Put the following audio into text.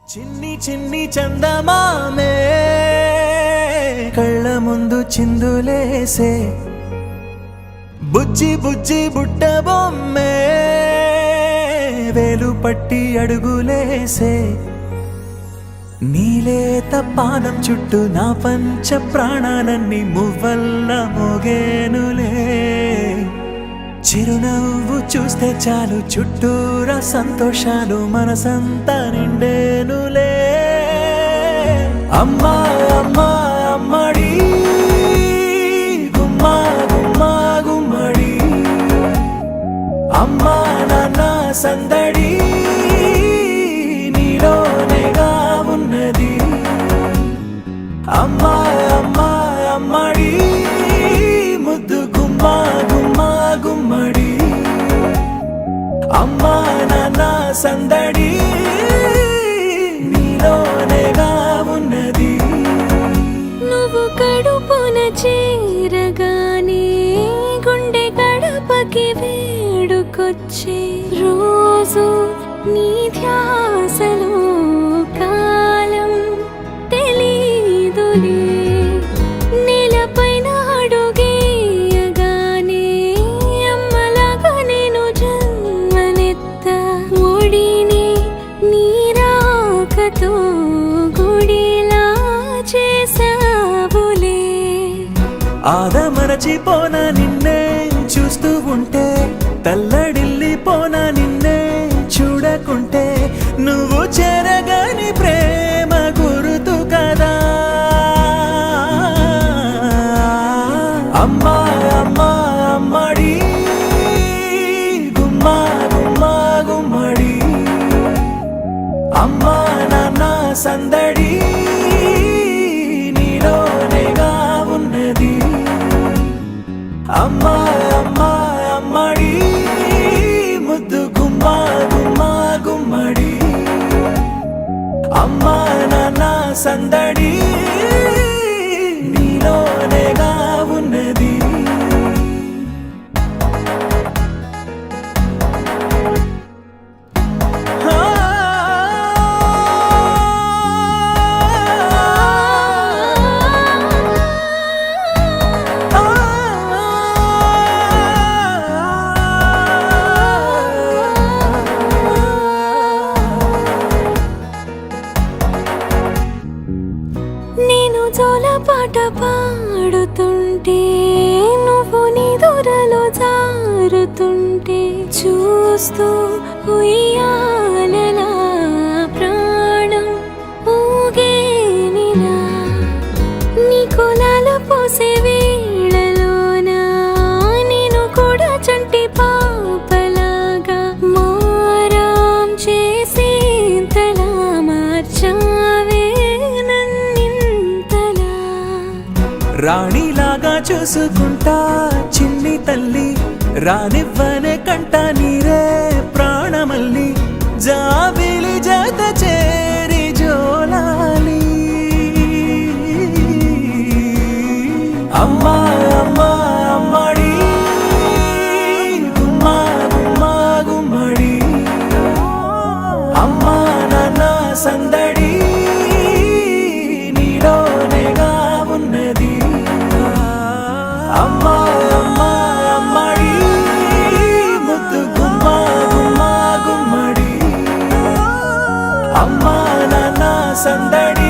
చిన్ని చిన్ని చందమామే కళ్ళ ముందు చిందులేసే బుజ్జి బుజ్జి బుట్ట బొమ్మే వేలు పట్టి అడుగులేసే నీలేత పానం చుట్టూ నా పంచ ప్రాణాలన్నీ మువ్వల్ల మోగేనులే చిరునవ్వు చూస్తే చాలు చుట్టూరా సంతోషాలు మనసంతా నిండేనులే అమ్మా అమ్మా అమ్మడి గుమ్మా గుమ్మా గుమ్మడి అమ్మా నాన్న సందడి నీలోనేగా ఉన్నది అమ్మా అమ్మా అమ్మడి ముద్దు గుమ్మా గుమ్మా గుమ్మడి అమ్మా నాన్న సందడి నీలోనేగా ఉన్నది నువ్వు కడుపున చేరగానే గుండె గడపకి వేడుకొచ్చే రోజు నీ ధ్యాసలో కాలం తెలీదులే నేలపైన అడుగేయగానే అమ్మలాగా నేను జన్మనెత్త ఒడిని నీరాకతో గుడిలా చేసావులే ఆదమరచిపోన నిన్నే చూస్తూ ఉంటే తల్లడిల్లిపోన నిన్నే చూడకుంటే నువ్వు చెరగని ప్రేమ గురుతు కదా అమ్మా అమ్మా అమ్మడి గుమ్మా గుమ్మా గుమ్మడి అమ్మా నాన్న సందడి నీలోనేగా ఉన్నది అమ్మా అమ్మా అమ్మడి ముద్దు గుమ్మా గుమ్మా గుమ్మడి అమ్మా నాన్న సందడి నీలోనేగా ఉన్నది నేను జోలపాట పాడుతుంటే నువ్వు నిదురలో జారుతుంటే చూస్తూ ఉయ్యాలలా ప్రాణం ఊగేనిలా నీ కులాల పోసే వేళలోన నేను కూడా చంటి పాపలాగా మారాం చేసేంతలా మార్చావే నన్నింతలా రాణిలాగా చూసుకుంటా చిన్ని తల్లి రానివ్వనే కంట నీరే ప్రాణమల్లి జాబిలి జత చేరి జోలాలి అమ్మా అమ్మా అమ్మడి గుమ్మా గుమ్మా గుమ్మడి అమ్మా నాన్న సందడి నీలోనేగా ఉన్నది అమ్మా అమ్మా అమ్మడి ముద్దు గుమ్మా గుమ్మా గుమ్మడి అమ్మా నాన్న సందడి